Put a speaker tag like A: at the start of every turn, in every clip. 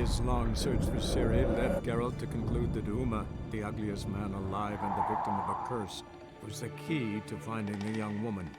A: His long search for Ciri led Geralt to conclude that Uma, the ugliest man alive and the victim of a curse, was the key to finding the young woman.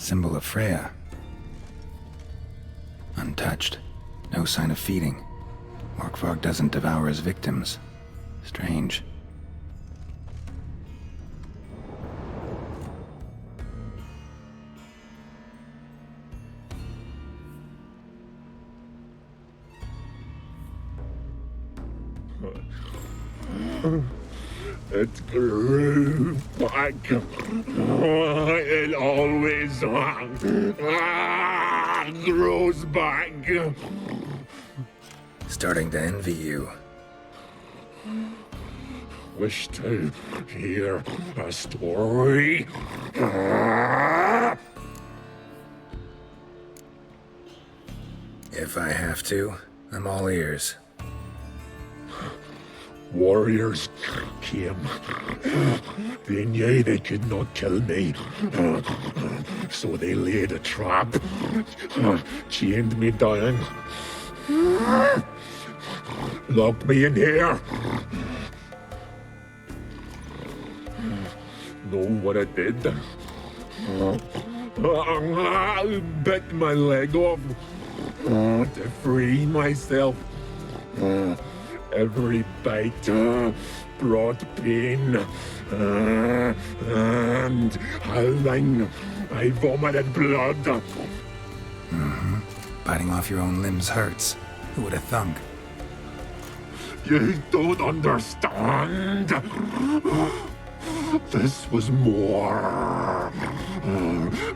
B: Symbol of Freya. Untouched. No sign of feeding. Orkvark doesn't devour his victims. Strange.
C: It grew back. It always grows back.
B: Starting to envy you.
C: Wish to hear a story?
B: If I have to, I'm all ears.
C: Warriors came. They knew they could not kill me. So they laid a trap. Chained me down. Locked me in here. Know what I did? I bit my leg off to free myself. Every bite brought pain, and howling, I vomited blood.
B: Mm-hmm. Biting off your own limbs hurts. Who would have thunk?
C: You don't understand. This was more.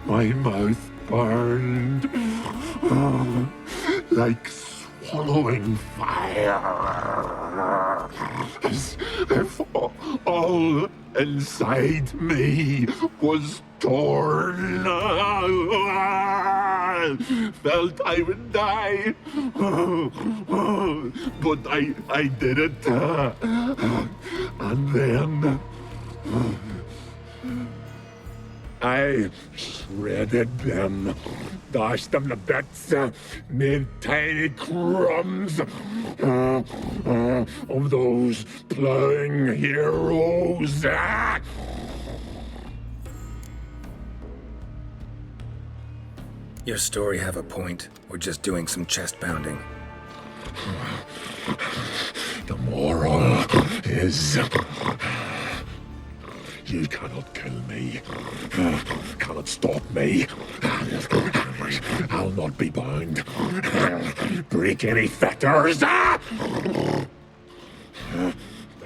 C: My mouth burned like swallowing fire. As if all inside me was torn. Felt I would die. But I did it. And then I shredded them, dashed them to bits, made tiny crumbs of those plowing heroes.
B: Your story have a point. We're just doing some chest pounding.
C: The moral is... You cannot kill me. Cannot stop me. I'll not be bound. Break any fetters. The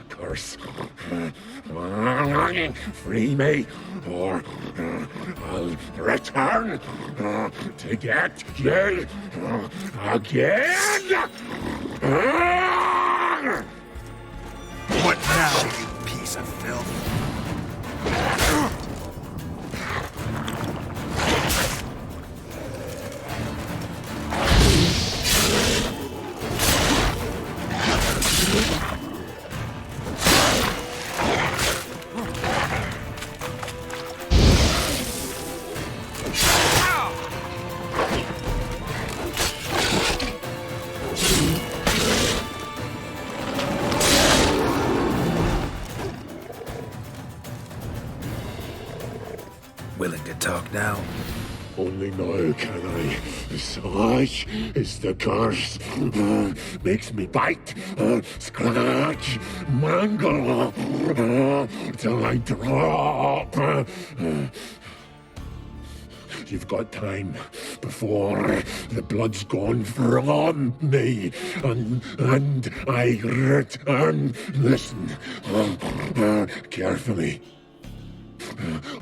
C: curse. Free me, or I'll return to get you again.
B: What now, you piece of filth? Willing to talk now?
C: Only now can I. Such is the curse. Makes me bite, scratch, mangle, till I drop. You've got time before the blood's gone from me, and I return. Listen, carefully.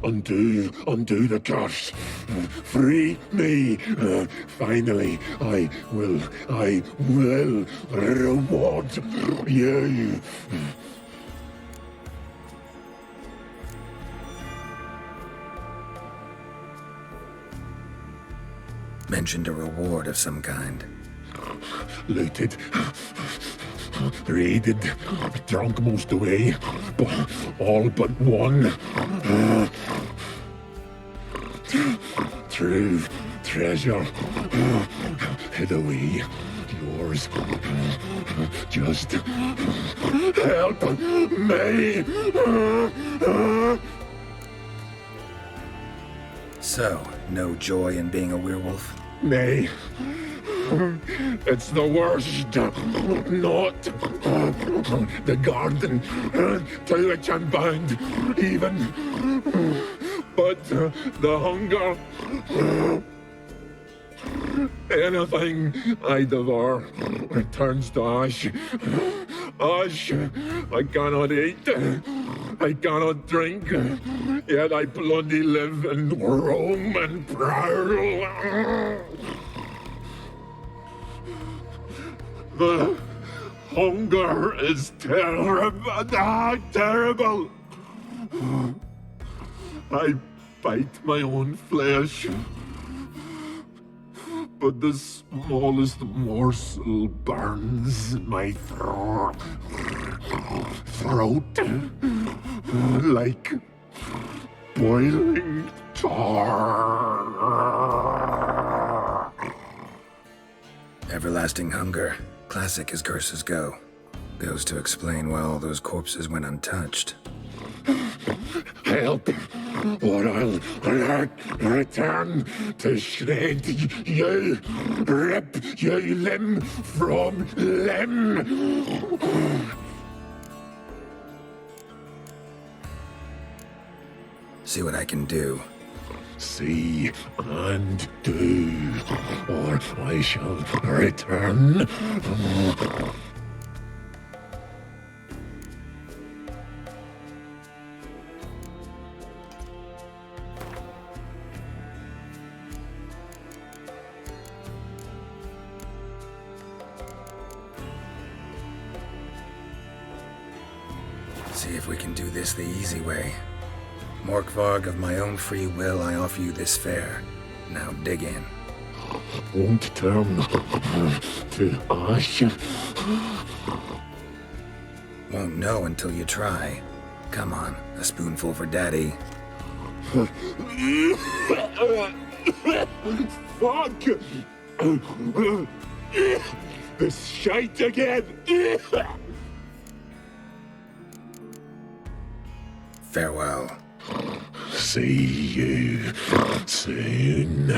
C: Undo the curse. Free me. Finally, I will reward you.
B: Mentioned a reward of some kind.
C: Looted, raided, drunk most away, but all but one. True treasure hid away. Yours. Just help me.
B: So, no joy in being a werewolf?
C: Nay, It's the worst. Not the garden to which I'm bound, even, but the hunger. Anything I devour turns to ash. Ash. I cannot eat. I cannot drink. Yet I bloody live and roam and prowl. The hunger is terrible. Terrible. I bite my own flesh. But the smallest morsel burns my throat like boiling tar.
B: Everlasting hunger, classic as curses go. Goes to explain why all those corpses went untouched.
C: Help, or I'll return to shred you, rip you limb from limb.
B: See what I can do.
C: See and do, or I shall return.
B: See if we can do this the easy way. Morkvarg, of my own free will, I offer you this fare. Now dig in.
C: Won't turn to ash.
B: Won't know until you try. Come on, a spoonful for Daddy.
C: Fuck! This shite again!
B: Farewell.
C: See you soon.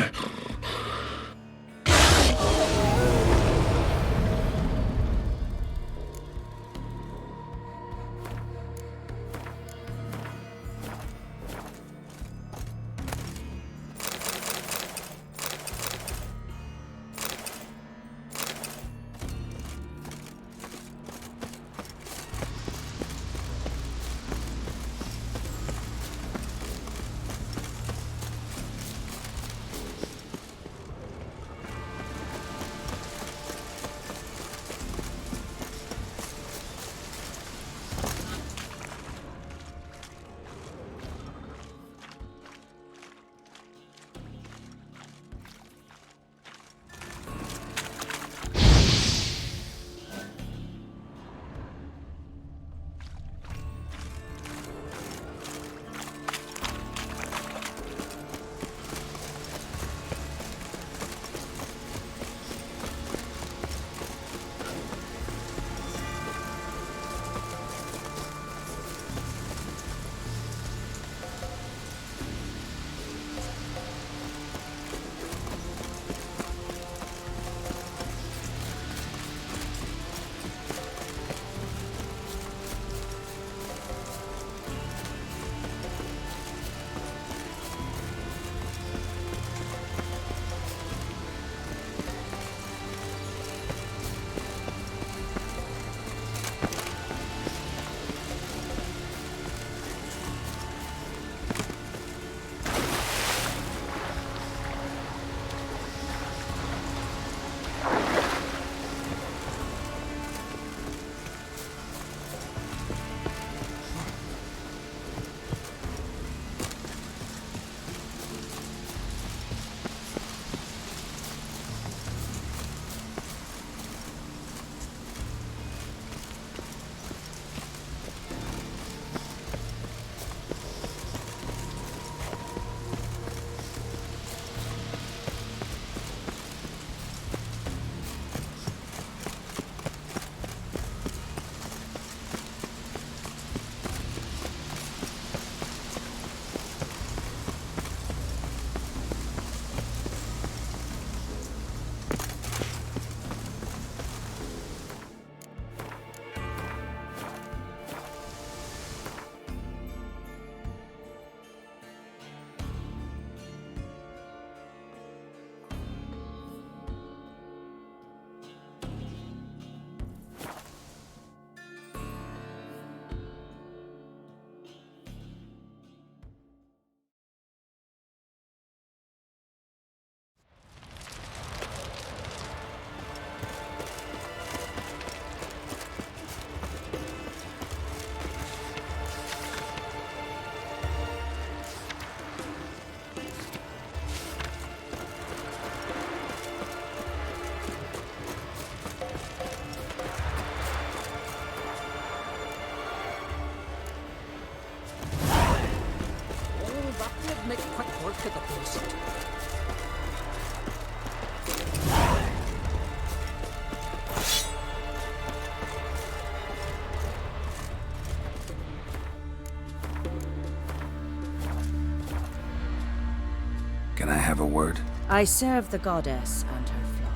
B: Can I have a word?
D: I serve the goddess and her flock.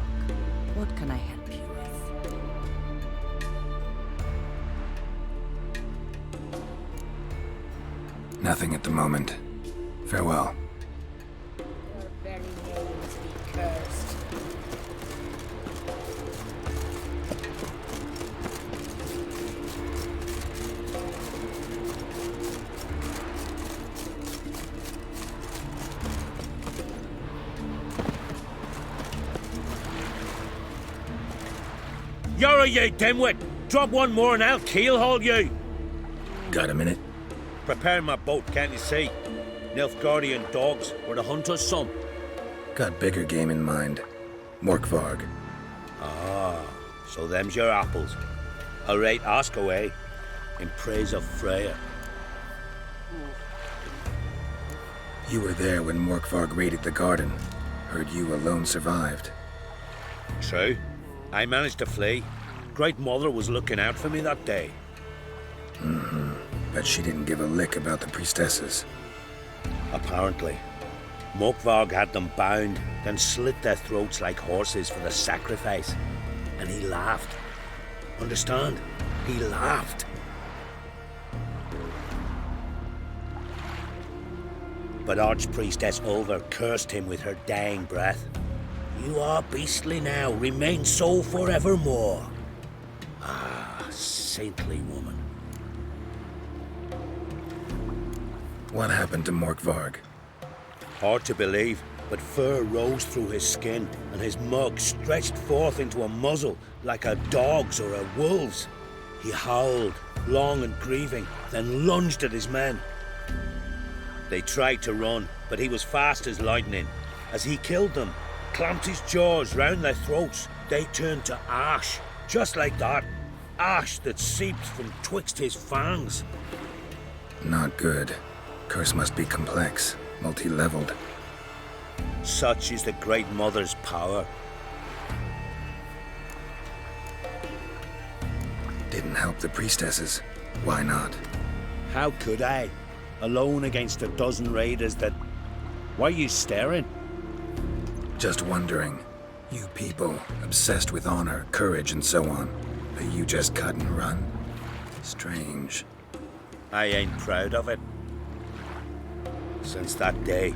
D: What can I help you with?
B: Nothing at the moment. Farewell.
D: Your very names be cursed.
E: You're a ye dimwit! Drop one more and I'll keelhaul you!
B: Got a minute?
E: Prepare my boat, can't you see? Nilfgaardian dogs were the hunter's son.
B: Got bigger game in mind. Morkvarg.
E: Ah, so them's your apples. All right, ask away. In praise of Freya.
B: You were there when Morkvarg raided the garden. Heard you alone survived.
E: True. I managed to flee. Great Mother was looking out for me that day.
B: Bet she didn't give a lick about the priestesses.
E: Apparently. Morkvarg had them bound, then slit their throats like horses for the sacrifice. And he laughed. Understand? He laughed. But Archpriestess Ulver cursed him with her dying breath. You are beastly now, remain so forevermore. Ah, saintly woman.
B: What happened to Morkvarg?
E: Hard to believe, but fur rose through his skin, and his mug stretched forth into a muzzle like a dog's or a wolf's. He howled, long and grieving, then lunged at his men. They tried to run, but he was fast as lightning. As he killed them, clamped his jaws round their throats, they turned to ash, just like that. Ash that seeped from twixt his fangs.
B: Not good. Curse must be complex, multi-leveled.
E: Such is the Great Mother's power.
B: Didn't help the priestesses. Why not?
E: How could I? Alone against a dozen raiders that... Why are you staring?
B: Just wondering. You people, obsessed with honor, courage, and so on. But you just cut and run? Strange.
E: I ain't proud of it. Since that day,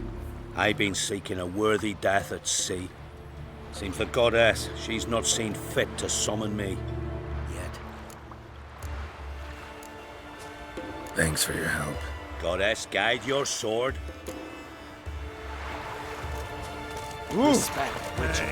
E: I've been seeking a worthy death at sea. Seems the goddess, she's not seen fit to summon me. Yet.
B: Thanks for your help.
E: Goddess, guide your sword.
D: Respect, Witcher.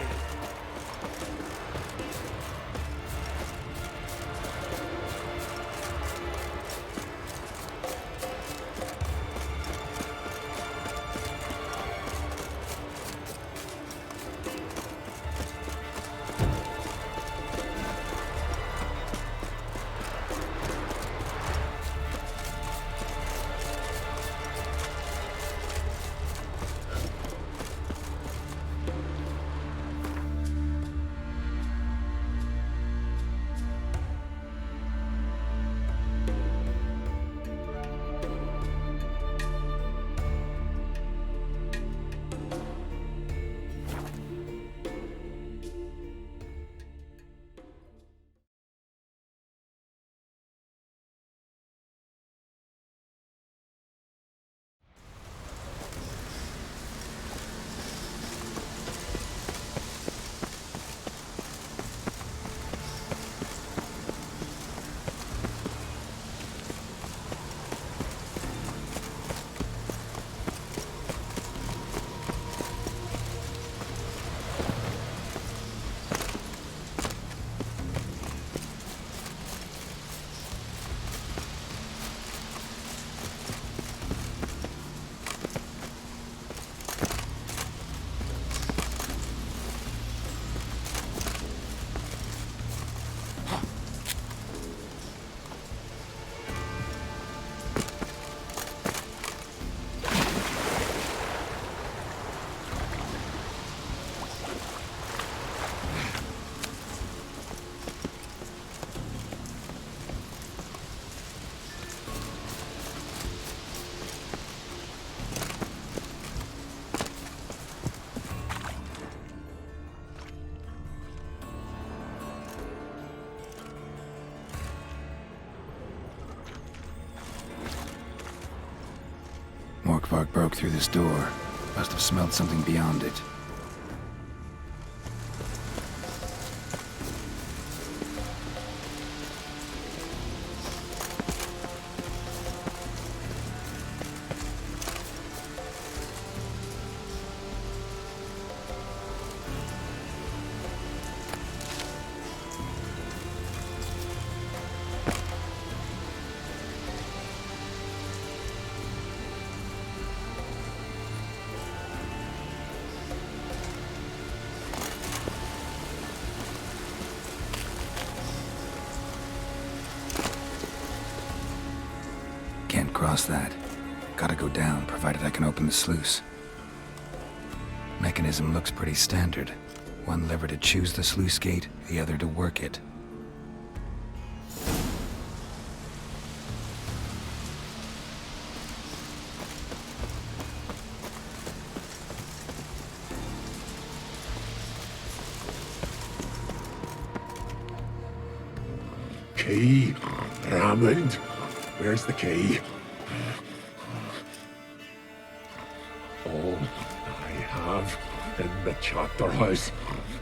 B: Spark broke through this door. Must have smelled something beyond it. Can't cross that. Gotta go down, provided I can open the sluice. Mechanism looks pretty standard. One lever to choose the sluice gate, the other to work it.
C: Key? Raymond? Where's the key? All I have in the chapter house.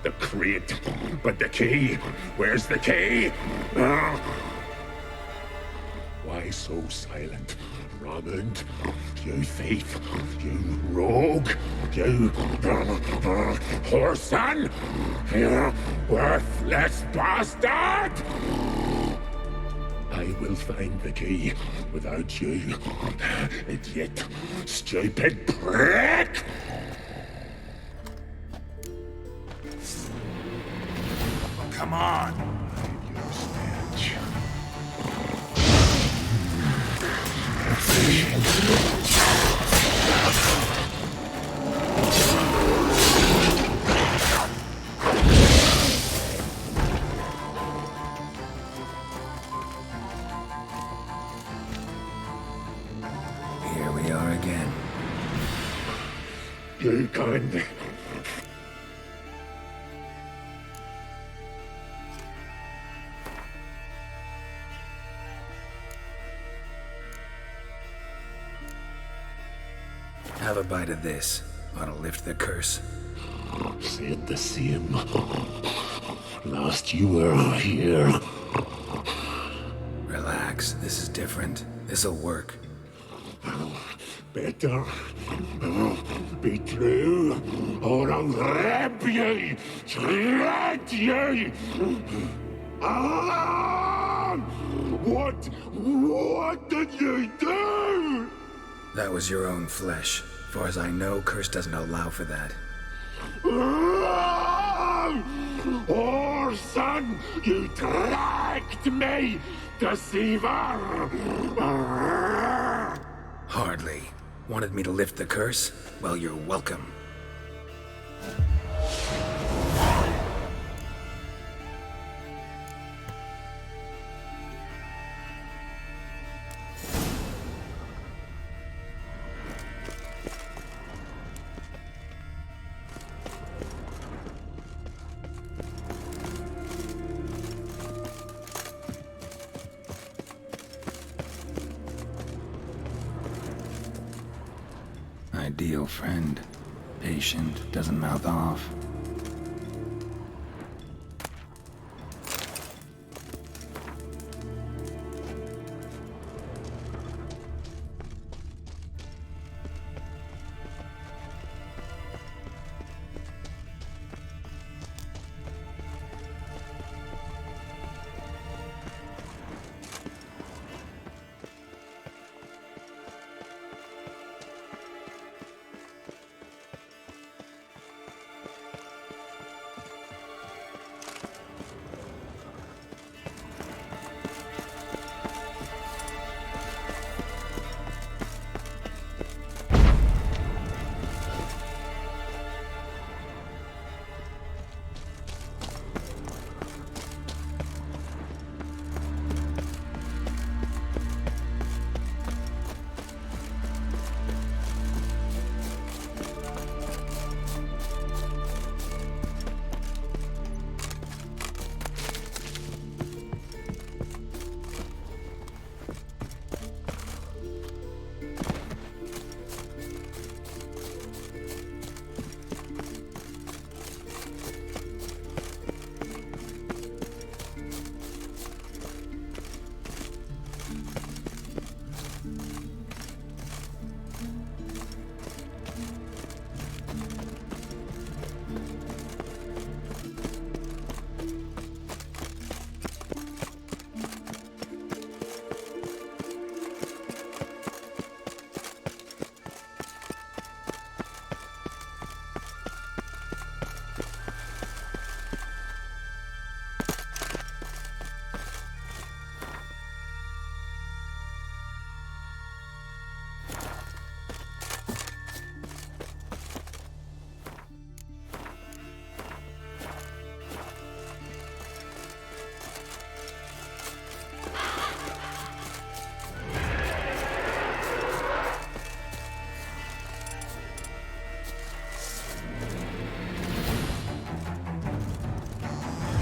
C: The crate. But the key? Where's the key? Why so silent? Raymond, you thief, you rogue, you whoreson, you worthless bastard! I will find the key without you, idiot, stupid prick! Come on! You stench.
B: Here we are again.
C: You can't.
B: Have a bite of this. Ought to lift the curse.
C: Said the same. Last you were here.
B: Relax, this is different. This'll work.
C: Better be true, or I'll rip you, shred you. Ah! What did you do?
B: That was your own flesh. Far as I know, curse doesn't allow for that.
C: Oh, son, you tracked me, deceiver!
B: Hardly. Wanted me to lift the curse? Well, you're welcome. Ideal friend. Patient, doesn't mouth off.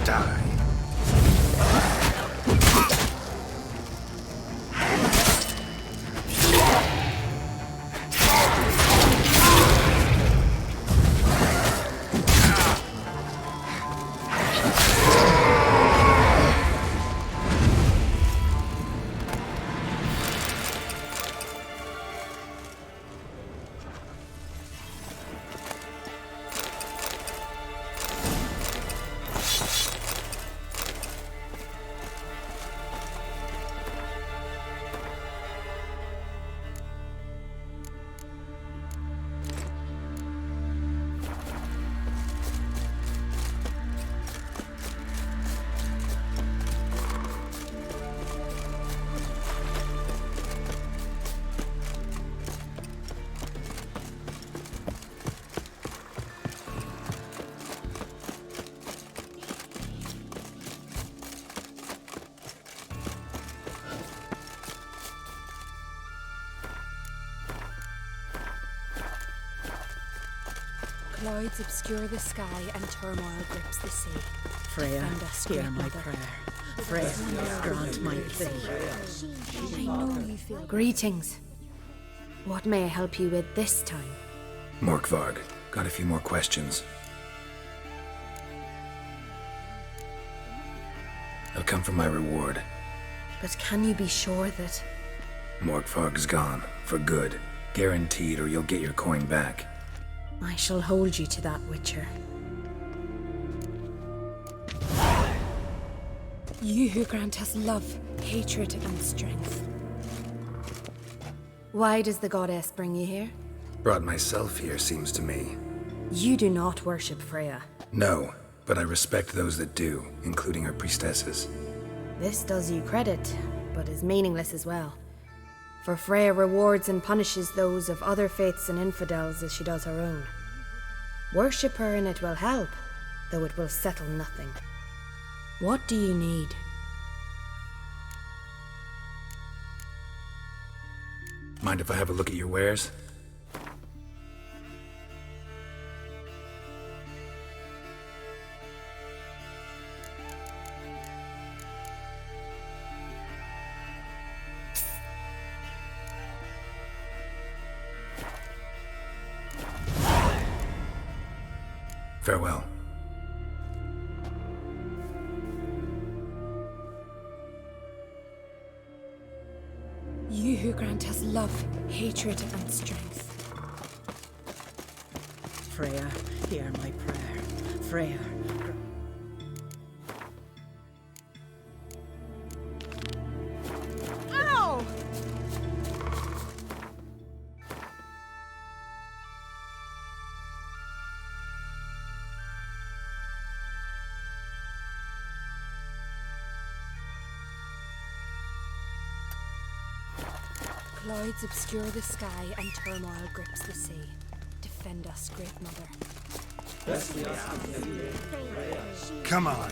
B: Die.
F: Clouds obscure the sky and turmoil grips the sea.
D: Freya,
F: Defend us,
D: hear
F: great
D: my
F: mother.
D: prayer. Freya, grant my plea.
F: I know you feel. Greetings. What may I help you with this time?
B: Morkvarg, got a few more questions. It'll come from my reward.
F: But can you be sure that...
B: Morkvarg's gone, for good. Guaranteed, or you'll get your coin back.
F: I shall hold you to that, Witcher. You who grant us love, hatred, and strength. Why does the goddess bring you here?
B: Brought myself here, seems to me.
F: You do not worship Freya.
B: No, but I respect those that do, including her priestesses.
F: This does you credit, but is meaningless as well. For Freya rewards and punishes those of other faiths and infidels as she does her own. Worship her and it will help, though it will settle nothing. What do you need?
B: Mind if I have a look at your wares? Farewell.
F: You who grant us love, hatred, and strength.
D: Freya, hear my prayer. Freya.
F: Ow! Clouds obscure the sky and turmoil grips the sea. Defend us, great mother.
G: Come on.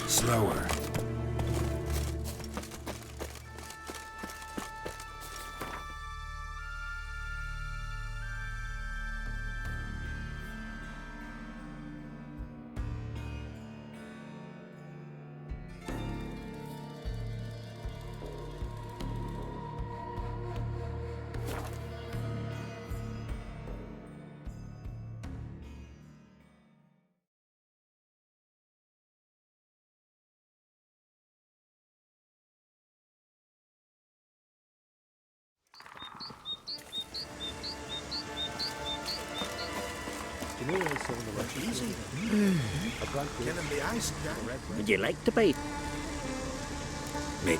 G: Slower.
H: Would you like to bite?
B: Me.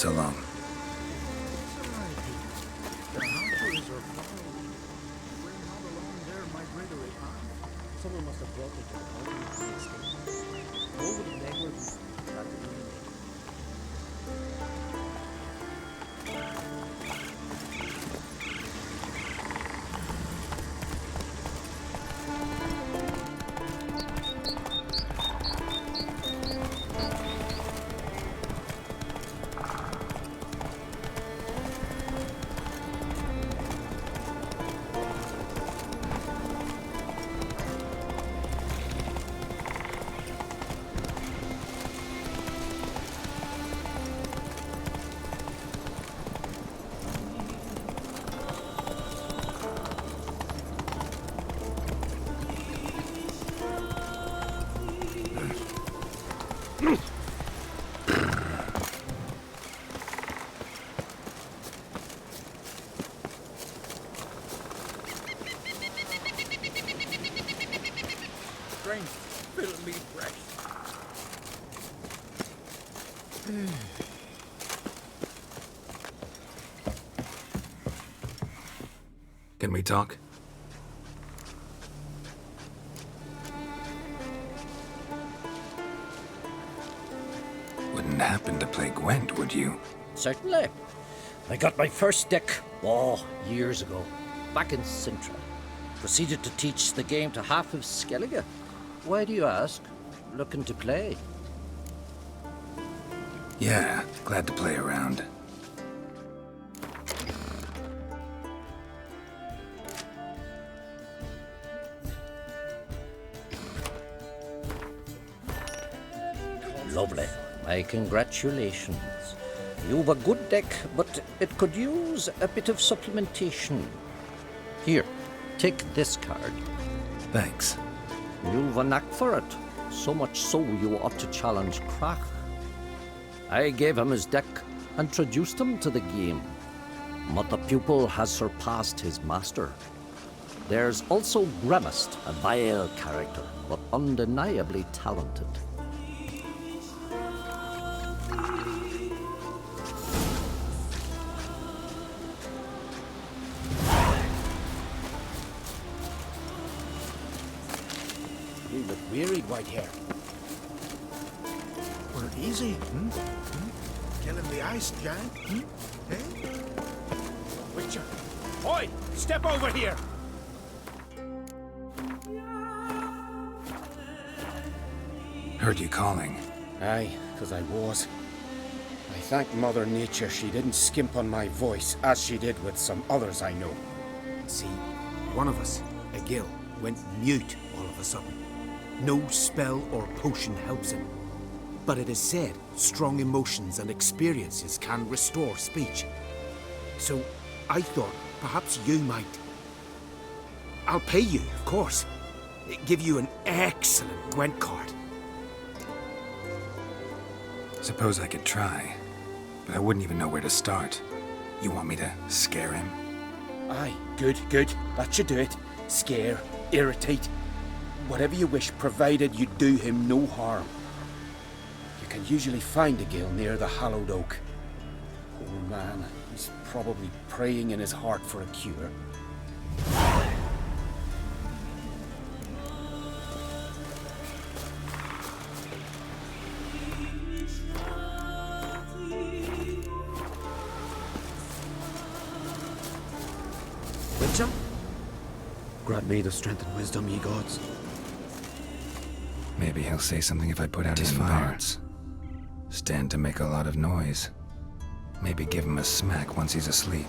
B: So long.
G: Someone must have brought me to the continent to escape. Over the legwork that the enemy.
H: Fill me fresh.
B: Can we talk? Wouldn't happen to play Gwent, would you?
H: Certainly. I got my first deck, years ago, back in Sintra. Proceeded to teach the game to half of Skellige. Why do you ask? Looking to play?
B: Yeah, glad to play around.
H: Lovely. My congratulations. You've a good deck, but it could use a bit of supplementation. Here, take this card.
B: Thanks.
H: You've a knack for it. So much so you ought to challenge Krach. I gave him his deck, introduced him to the game. But the pupil has surpassed his master. There's also Grimist, a vile character, but undeniably talented.
G: You look wearied, Whitehair.
I: Well, easy, Killing the ice giant, Eh?
G: Witcher! Oi! Step over here!
B: Heard you calling.
G: Aye, 'cause I was. I thank Mother Nature she didn't skimp on my voice, as she did with some others I know. See, one of us, a gill, went mute all of a sudden. No spell or potion helps him. But it is said strong emotions and experiences can restore speech. So I thought perhaps you might. I'll pay you, of course. Give you an excellent Gwent card.
B: Suppose I could try, but I wouldn't even know where to start. You want me to scare him?
G: Aye, good. That should do it. Scare, irritate, whatever you wish, provided you do him no harm. You can usually find a gill near the hallowed oak. Poor man, he's probably praying in his heart for a cure. Witcher? Grant me the strength and wisdom, ye gods.
B: Maybe he'll say something if I put out his fire. Stand to make a lot of noise. Maybe give him a smack once he's asleep.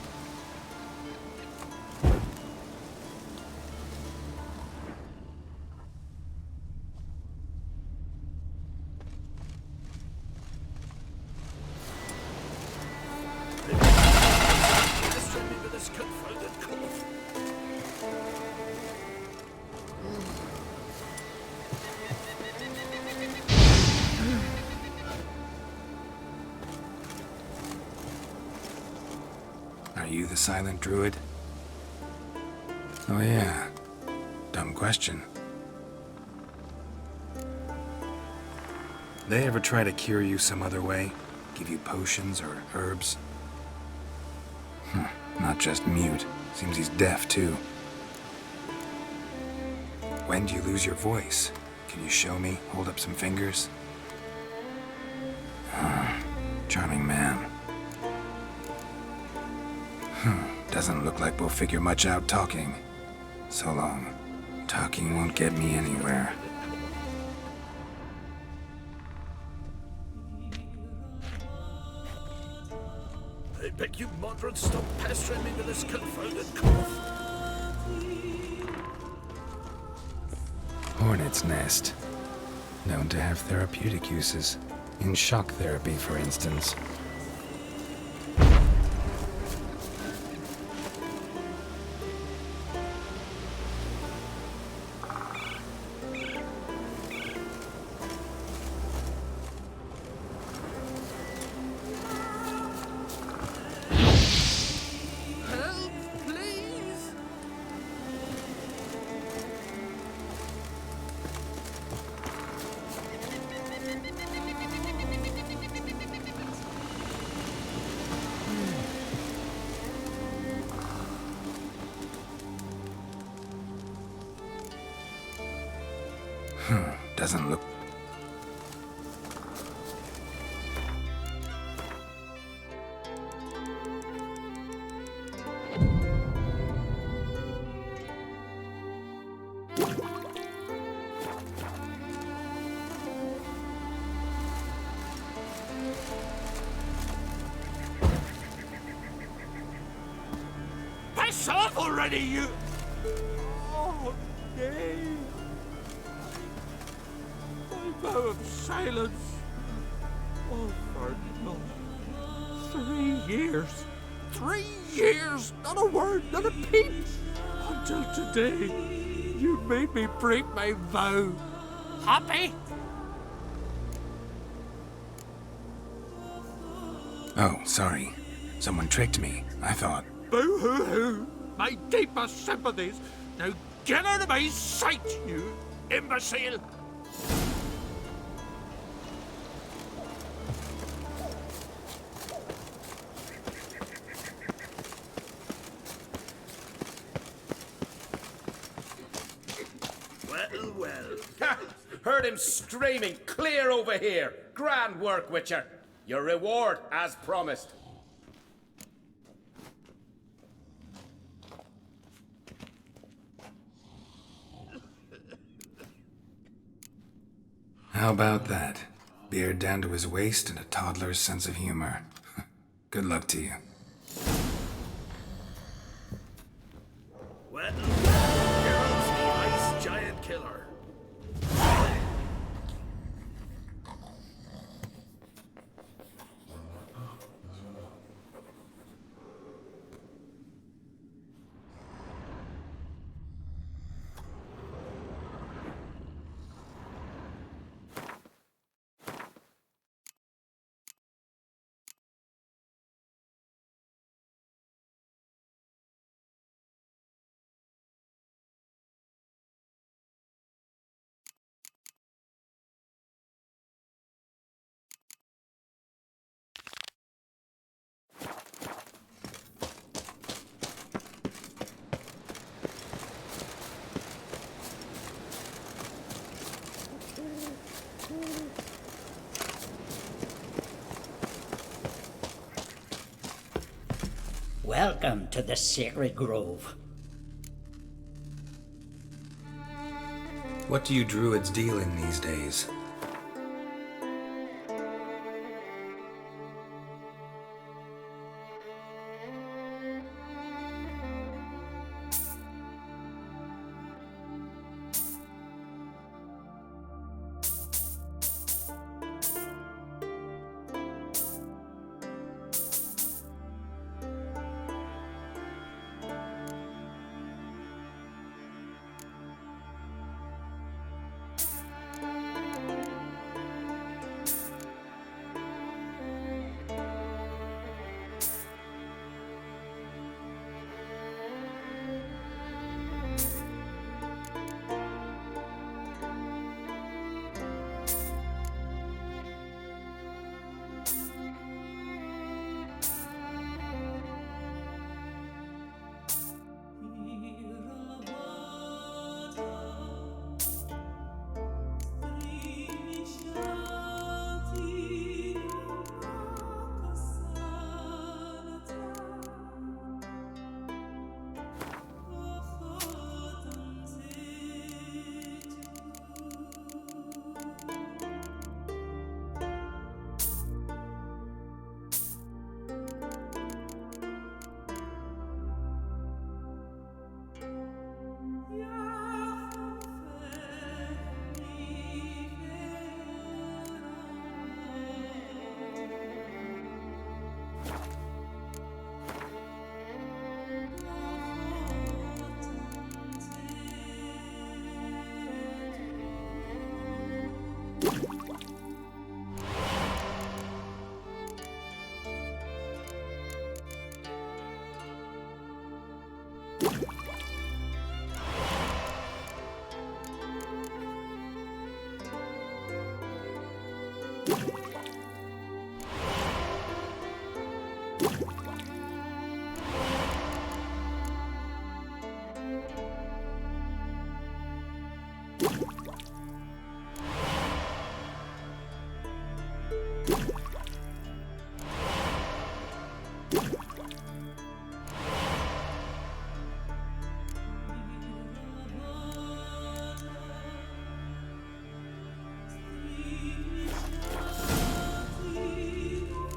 B: Are you the silent druid? Oh yeah. Dumb question. They ever try to cure you some other way? Give you potions or herbs? Not just mute. Seems he's deaf, too. When do you lose your voice? Can you show me? Hold up some fingers? Charming man. Doesn't look like we'll figure much out talking. So long. Talking won't get me anywhere.
C: I beg you, moderate, stop pestering me with this confounded cough.
B: Hornet's nest. Known to have therapeutic uses. In shock therapy, for instance. Doesn't look...
C: Piss off already, you... Oh, yay. Vow of silence. Oh, Ferdinand. 3 years. 3 years! Not a word, not a peep! Until today, you made me break my vow. Happy?
B: Oh, sorry. Someone tricked me. I thought...
C: Boo-hoo-hoo! My deepest sympathies. Now get out of my sight, you imbecile!
G: Ha! Heard him screaming, clear over here. Grand work, Witcher. Your reward, as promised.
B: How about that? Beard down to his waist and a toddler's sense of humor. Good luck to you.
C: Well, Geralt's the ice giant killer.
J: Welcome to the Sacred Grove.
B: What do you druids deal in these days?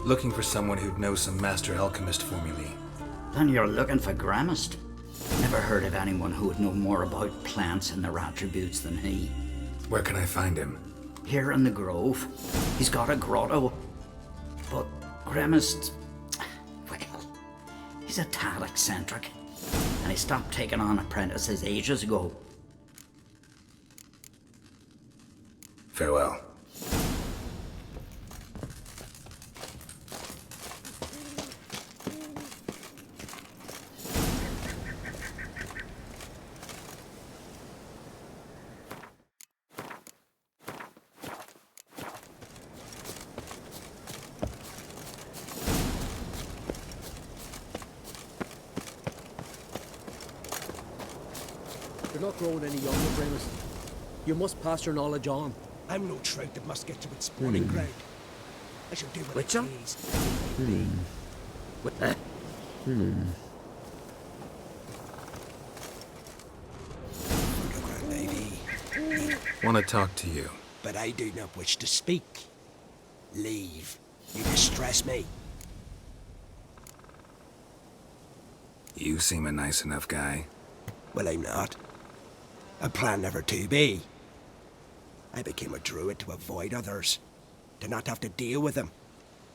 B: Looking for someone who'd know some master alchemist formulae.
J: Then you're looking for Gramist. Never heard of anyone who would know more about plants and their attributes than he.
B: Where can I find him?
J: Here in the Grove. He's got a grotto. But Gramist, well, he's a tad eccentric. And he stopped taking on apprentices ages ago.
B: Farewell.
K: You're not growing any younger, Gramist. You must pass your knowledge on.
I: I'm no trout that must get to its spawning ground. I shall do what I please. Underground lady.
B: Want to talk to you.
I: But I do not wish to speak. Leave. You distress me.
B: You seem a nice enough guy.
I: Well, I'm not. I plan never to be. I became a druid to avoid others. To not have to deal with them.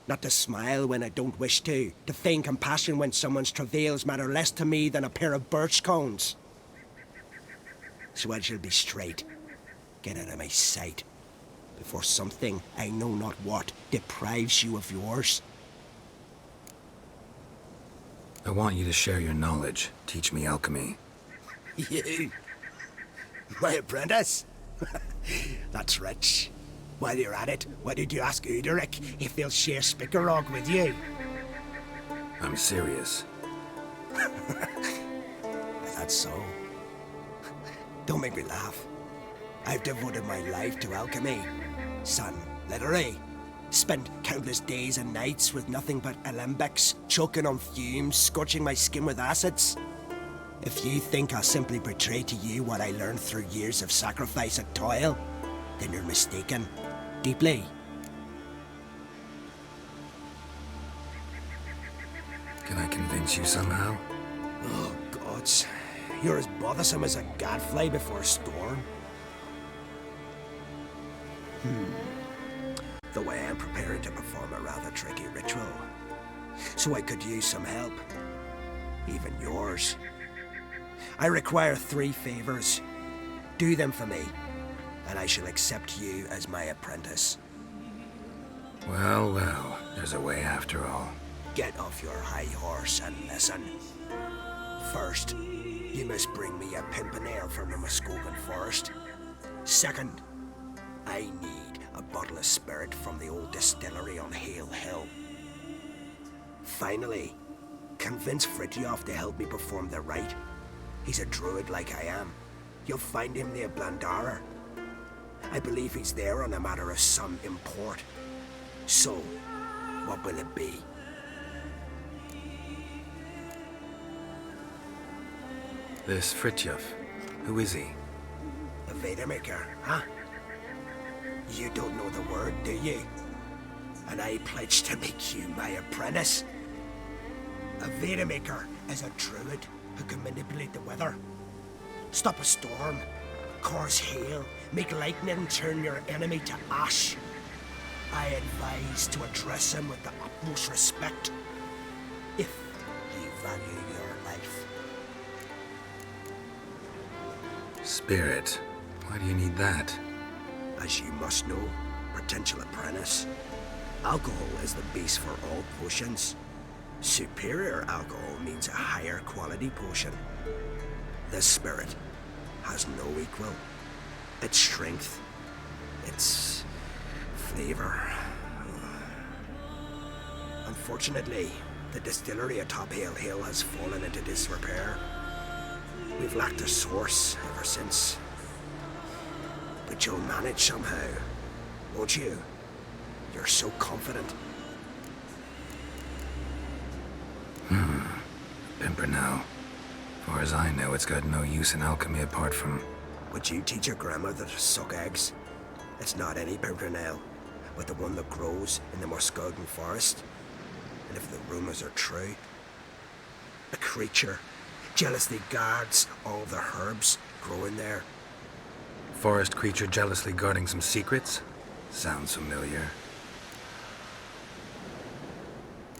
I: Not to smile when I don't wish to. To feign compassion when someone's travails matter less to me than a pair of birch cones. So I shall be straight. Get out of my sight. Before something, I know not what, deprives you of yours.
B: I want you to share your knowledge. Teach me alchemy.
I: You? My apprentice? That's rich. While you're at it, why did you ask Uderic if he'll share Spickerog with you?
B: I'm serious.
I: Is that so? Don't make me laugh. I've devoted my life to alchemy. Son, literally. Spent countless days and nights with nothing but alembics, choking on fumes, scorching my skin with acids. If you think I'll simply portray to you what I learned through years of sacrifice and toil, then you're mistaken. Deeply.
B: Can I convince you somehow?
I: Oh, gods. You're as bothersome as a gadfly before a storm. Though I am preparing to perform a rather tricky ritual. So I could use some help. Even yours. I require 3 favors. Do them for me, and I shall accept you as my apprentice.
B: Well, well, there's a way after all.
I: Get off your high horse and listen. First, you must bring me a pimpernel from the Muskogan forest. Second, I need a bottle of spirit from the old distillery on Hale Hill. Finally, convince Fritjof to help me perform the rite. He's a druid like I am. You'll find him near Blandara. I believe he's there on a matter of some import. So, what will it be?
B: This Fritjof, who is he?
I: A Vedemaker, huh? You don't know the word, do you? And I pledge to make you my apprentice. A Vedemaker is a druid who can manipulate the weather. Stop a storm, cause hail, make lightning turn your enemy to ash. I advise to address him with the utmost respect, if you value your life.
B: Spirit. Why do you need that?
I: As you must know, potential apprentice, alcohol is the base for all potions. Superior alcohol means a higher quality potion. This spirit has no equal. Its strength, its flavor. Unfortunately, the distillery atop Hale Hill has fallen into disrepair. We've lacked a source ever since. But you'll manage somehow, won't you? You're so confident.
B: Pimpernel. Far as I know, it's got no use in alchemy apart from...
I: Would you teach your grandmother to suck eggs? It's not any pimpernel, but the one that grows in the Muskogean forest. And if the rumors are true, a creature jealously guards all the herbs growing there.
B: Forest creature jealously guarding some secrets? Sounds familiar.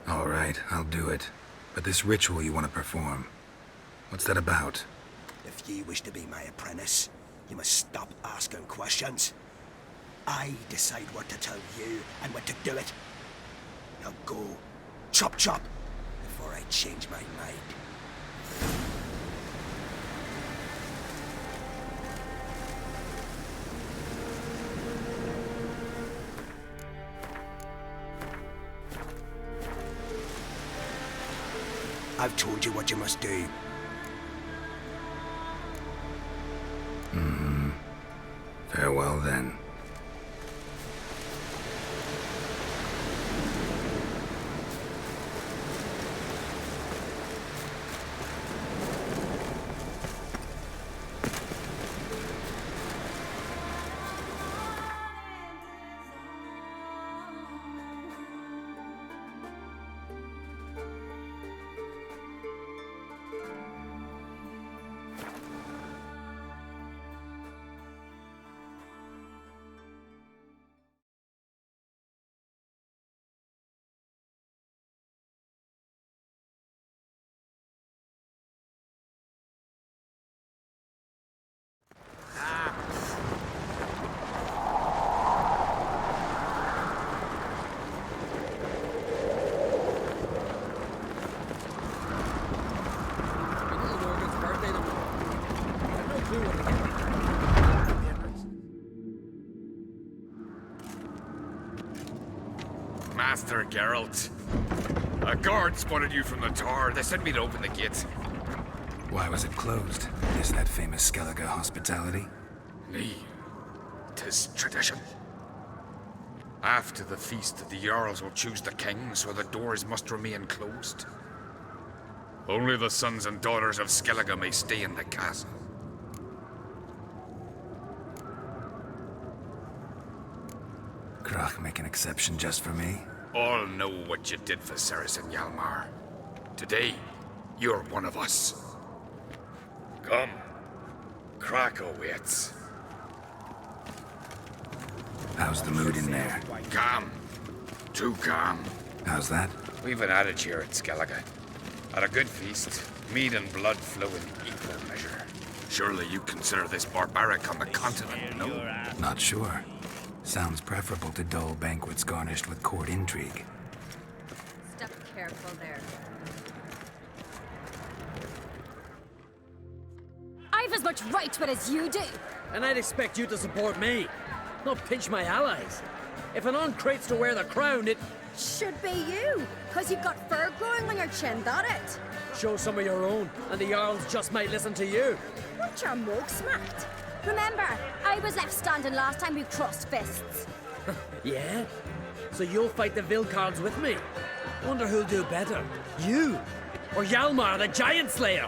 B: All right, I'll do it. But this ritual you want to perform, what's that about?
I: If you wish to be my apprentice, you must stop asking questions. I decide what to tell you and when to do it. Now go, chop chop, before I change my mind. I've told you what you must do.
B: Farewell then.
L: Master Geralt. A guard spotted you from the tower. They sent me to open the gate.
B: Why was it closed? Is that famous Skellige hospitality?
L: Nay, 'tis tradition. After the feast, the Jarls will choose the king, so the doors must remain closed. Only the sons and daughters of Skellige may stay in the castle.
B: Krach make an exception just for me?
L: All know what you did for Ceres and Hjalmar. Today, you're one of us. Come. Krach awaits.
B: How's the mood in there?
L: Calm. Too calm.
B: How's that?
L: We've an adage here at Skellige. At a good feast, mead and blood flow in equal measure. Surely you consider this barbaric on the continent, no?
B: Not sure. Sounds preferable to dull banquets garnished with court intrigue.
D: Step careful there.
M: I've as much right to it as you do.
K: And I'd expect you to support me, not pinch my allies. If an uncrate's to wear the crown, it
M: Should be you, because you've got fur growing on your chin, that it?
K: show some of your own, and the Jarls just might listen to you.
M: What your mug smacked? Remember, I was left standing last time we crossed fists.
K: Yeah? So you'll fight the Vilcards with me? Wonder who'll do better, you or Hjalmar the Giant Slayer?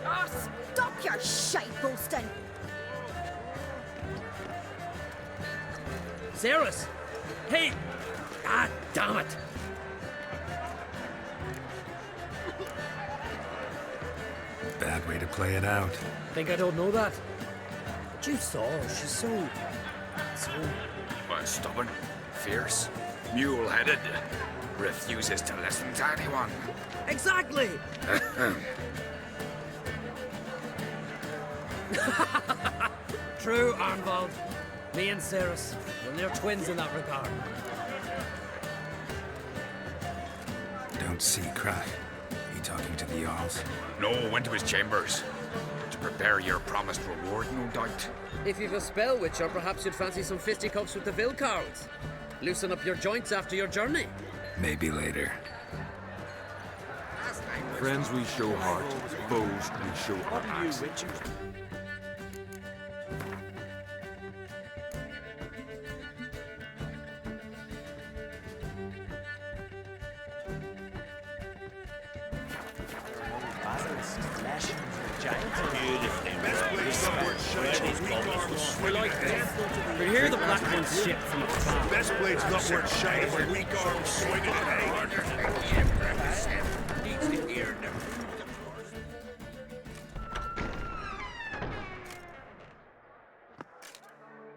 M: Oh, stop your shite boasting.
K: Ceres! Hey! Ah, damn it!
B: Bad way to play it out.
K: Think I don't know that? But you saw, she's so...
L: Well, stubborn, fierce, mule-headed, refuses to listen to anyone.
K: Exactly! True, Arnvald. Me and Ceres, well, they're twins in that regard.
B: Don't see Krach. He talking to the Jarls?
L: No, went to his chambers. To prepare your promised reward, no doubt.
K: If you've a spell witcher, perhaps you'd fancy some fisticuffs with the Vilcards. Loosen up your joints after your journey.
B: Maybe later.
C: Friends we show heart, foes we show our axe.
K: We hear the black ones ship from afar.
L: Best blade's not worth shining for weak arms swinging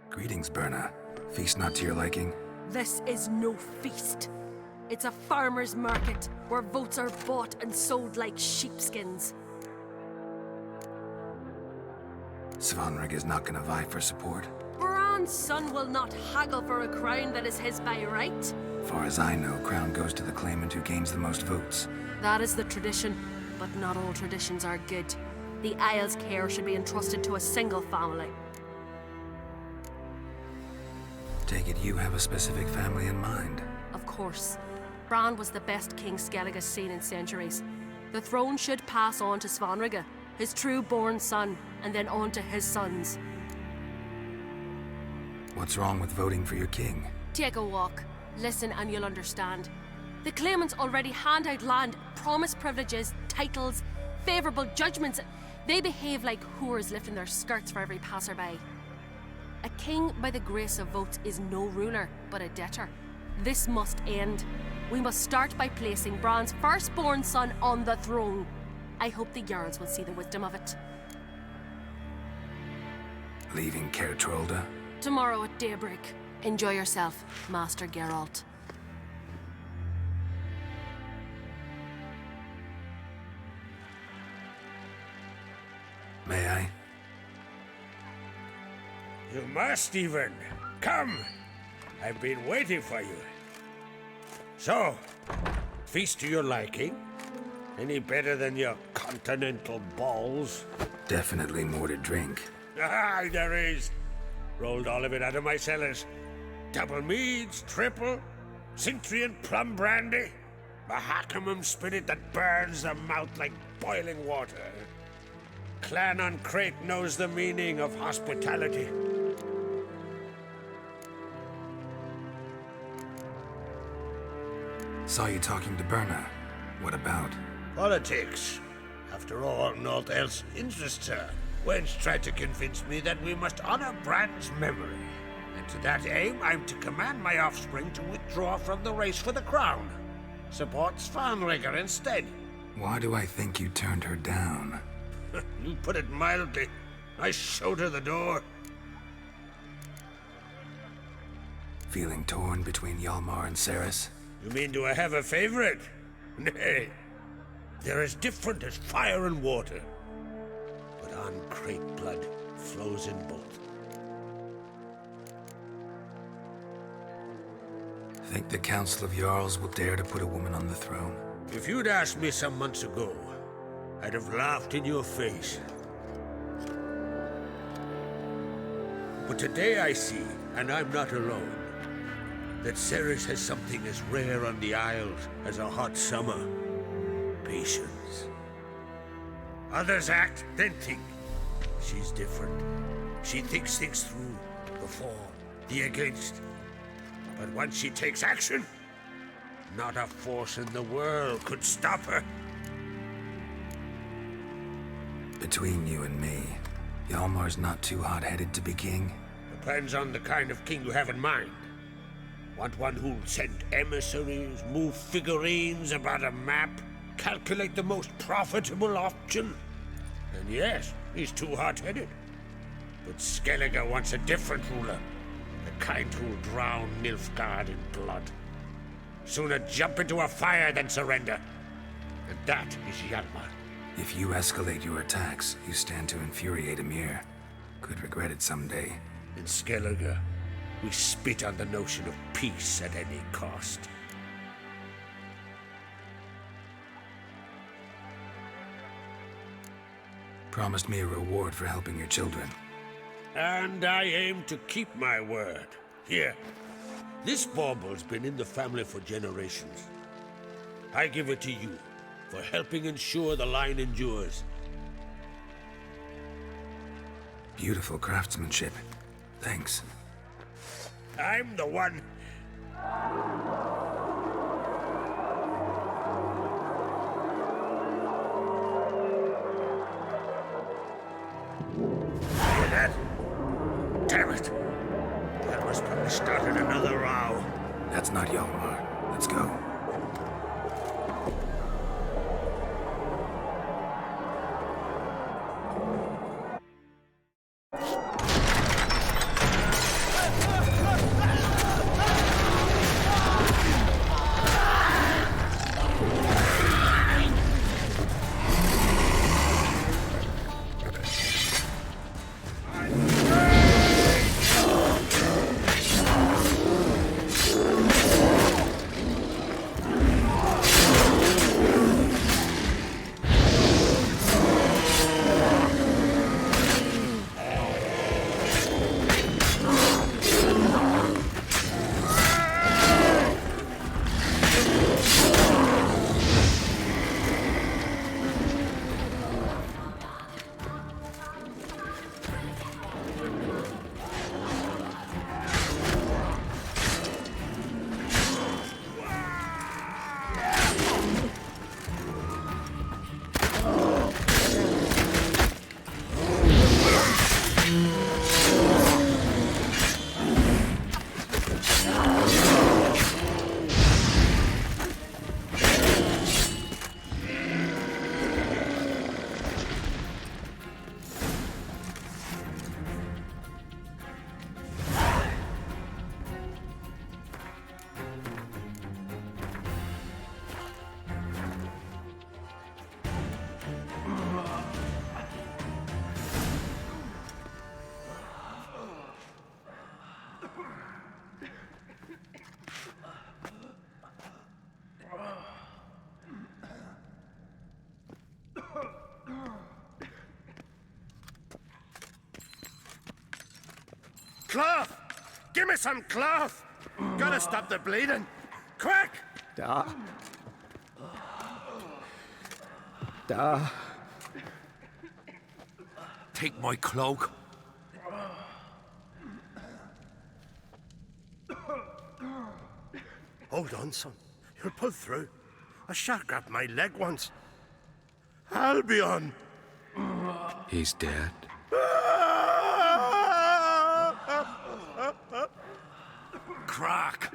B: Greetings, Berna. Feast not to your liking?
N: This is no feast. It's a farmer's market where votes are bought and sold like sheepskins.
B: Svanrig is not gonna vie for support.
N: Bran's son will not haggle for a crown that is his by right.
B: Far as I know, crown goes to the claimant who gains the most votes.
N: That is the tradition, but not all traditions are good. The Isle's care should be entrusted to a single family.
B: Take it you have a specific family in mind.
N: Of course. Bran was the best king Skellig has seen in centuries. The throne should pass on to Svanrig, his true-born son, and then on to his sons.
B: What's wrong with voting for your king?
N: Take a walk. Listen and you'll understand. The claimants already hand out land, promise privileges, titles, favourable judgments. They behave like whores lifting their skirts for every passerby. A king by the grace of votes is no ruler, but a debtor. This must end. We must start by placing Bran's firstborn son on the throne. I hope the Jarls will see the wisdom of it.
B: Leaving Caer Trolda?
N: Tomorrow at daybreak. Enjoy yourself, Master Geralt.
B: May I?
E: You must even. Come! I've been waiting for you. So, feast to your liking? Any better than your continental balls?
B: Definitely more to drink.
E: Ah, there is. Rolled all of it out of my cellars. Double meads, triple, Cintrian plum brandy, Mahakimum spirit that burns the mouth like boiling water. Clan on Crate knows the meaning of hospitality.
B: Saw you talking to Berna. What about?
E: Politics. After all, naught else interests her. Wench tried to convince me that we must honor Bran's memory. And to that aim, I'm to command my offspring to withdraw from the race for the crown. Support Svanrig instead.
B: Why do I think you turned her down?
E: You put it mildly. I showed her the door.
B: Feeling torn between Hjalmar and Cerys?
E: You mean do I have a favorite? Nay. They're as different as fire and water. But on Crate blood flows in both.
B: Think the Council of Jarls will dare to put a woman on the throne?
E: If you'd asked me some months ago, I'd have laughed in your face. But today I see, and I'm not alone, that Cerys has something as rare on the Isles as a hot summer. Patience. Others act, then think. She's different. She thinks things through, the for, the against. But once she takes action, not a force in the world could stop her.
B: Between you and me, Hjalmar's not too hot-headed to be king?
E: Depends on the kind of king you have in mind. Want one who'll send emissaries, move figurines about a map, calculate the most profitable option? And yes, he's too hot-headed. But Skellig wants a different ruler. The kind who'll drown Nilfgaard in blood. Sooner jump into a fire than surrender. And that is Hjalmar.
B: If you escalate your attacks, you stand to infuriate Emir. Could regret it someday.
E: In Skellig, we spit on the notion of peace at any cost.
B: Promised me a reward for helping your children.
E: And I aim to keep my word. Here, This bauble's been in the family for generations. I give it to you for helping ensure the line endures.
B: Beautiful craftsmanship. Thanks.
E: I'm the one. Hear that? Damn it! That must probably started another row.
B: That's not Hjalmar. Let's go.
E: Cloth! Give me some cloth! Gotta stop the bleeding! Quick!
A: Da.
C: Take my cloak.
E: Hold on, son. You'll pull through. A shark grabbed my leg once. Albion!
B: He's dead.
C: Crack!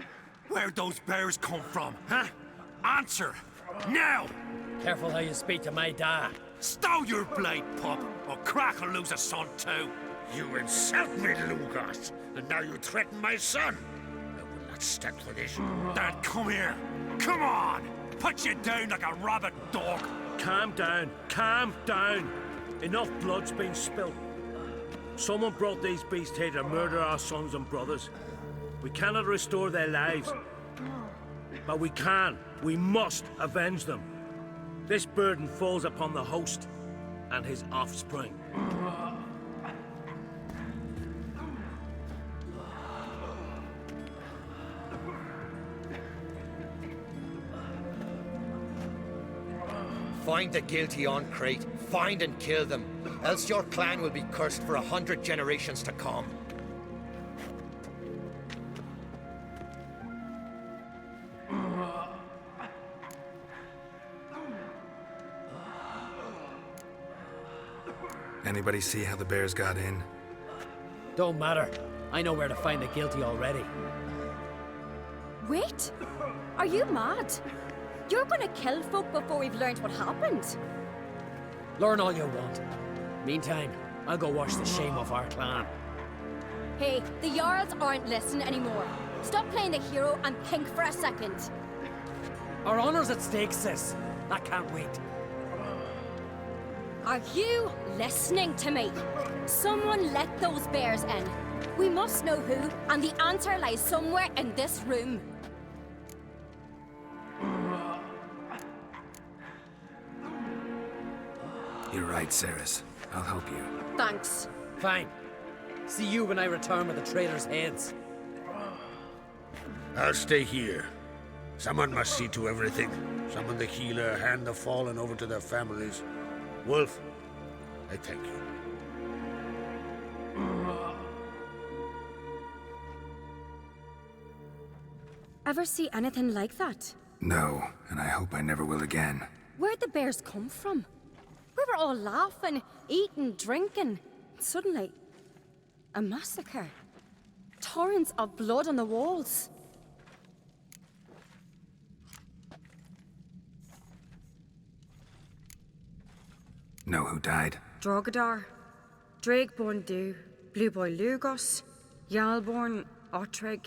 C: Where'd those bears come from, huh? Answer! Now!
K: Careful how you speak to my dad.
C: Stow your blade, pup, or Crack will lose a son too.
E: You insult me, Lugas, and now you threaten my son. I will not stand for this.
C: Dad, come here. Come on! Put you down like a rabid dog.
E: Calm down. Calm down. Enough blood's been spilt. Someone brought these beasts here to murder our sons and brothers. We cannot restore their lives. But we can. We must avenge them. This burden falls upon the host and his offspring.
O: Find the guilty on Crate. Find and kill them. Else your clan will be cursed for 100 generations to come.
B: Anybody see how the bears got in?
K: Don't matter. I know where to find the guilty already.
M: Wait! Are you mad? You're gonna kill folk before we've learned what happened.
K: Learn all you want. Meantime, I'll go wash the shame off our clan.
M: Hey, the Jarls aren't listening anymore. Stop playing the hero and think for a second.
K: Our honor's at stake, sis. I can't wait.
M: Are you listening to me? Someone let those bears in. We must know who, and the answer lies somewhere in this room.
B: You're right, Ceres. I'll help you.
M: Thanks.
K: Fine. See you when I return with the traitors' heads.
E: I'll stay here. Someone must see to everything. Summon the healer, hand the fallen over to their families. Wolf, I thank you.
F: Ever see anything like that?
B: No, and I hope I never will again.
F: Where'd the bears come from? We were all laughing, eating, drinking. Suddenly, a massacre. Torrents of blood on the walls.
B: Know who died?
F: Drogadar, Drakeborn Du, Blue Boy Lugos, Yalborn, Ottrig.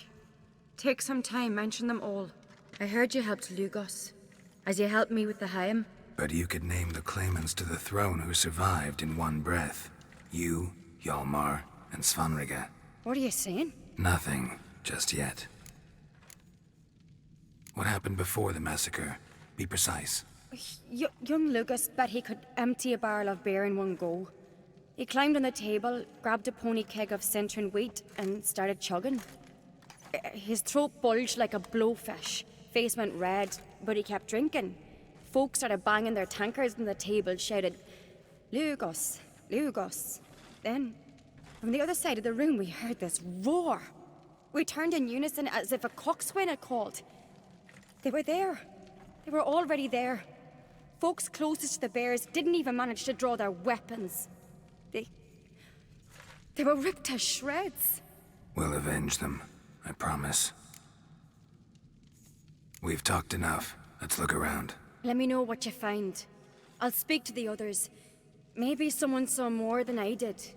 F: Take some time, mention them all. I heard you helped Lugos, as you helped me with the Haim.
B: But you could name the claimants to the throne who survived in one breath. You, Hjalmar, and Svanrige.
F: What are you saying?
B: Nothing, just yet. What happened before the massacre? Be precise.
F: Young Lucas bet he could empty a barrel of beer in one go. He climbed on the table, grabbed a pony keg of Centron wheat, and started chugging. His throat bulged like a blowfish, face went red, but he kept drinking. Folks started banging their tankards on the table, shouted, "Lugos, Lugos." Then, from the other side of the room, we heard this roar. We turned in unison as if a coxswain had called. They were there. They were already there. Folks closest to the bears didn't even manage to draw their weapons. They were ripped to shreds.
B: We'll avenge them, I promise. We've talked enough. Let's look around.
F: Let me know what you find. I'll speak to the others. Maybe someone saw more than I did.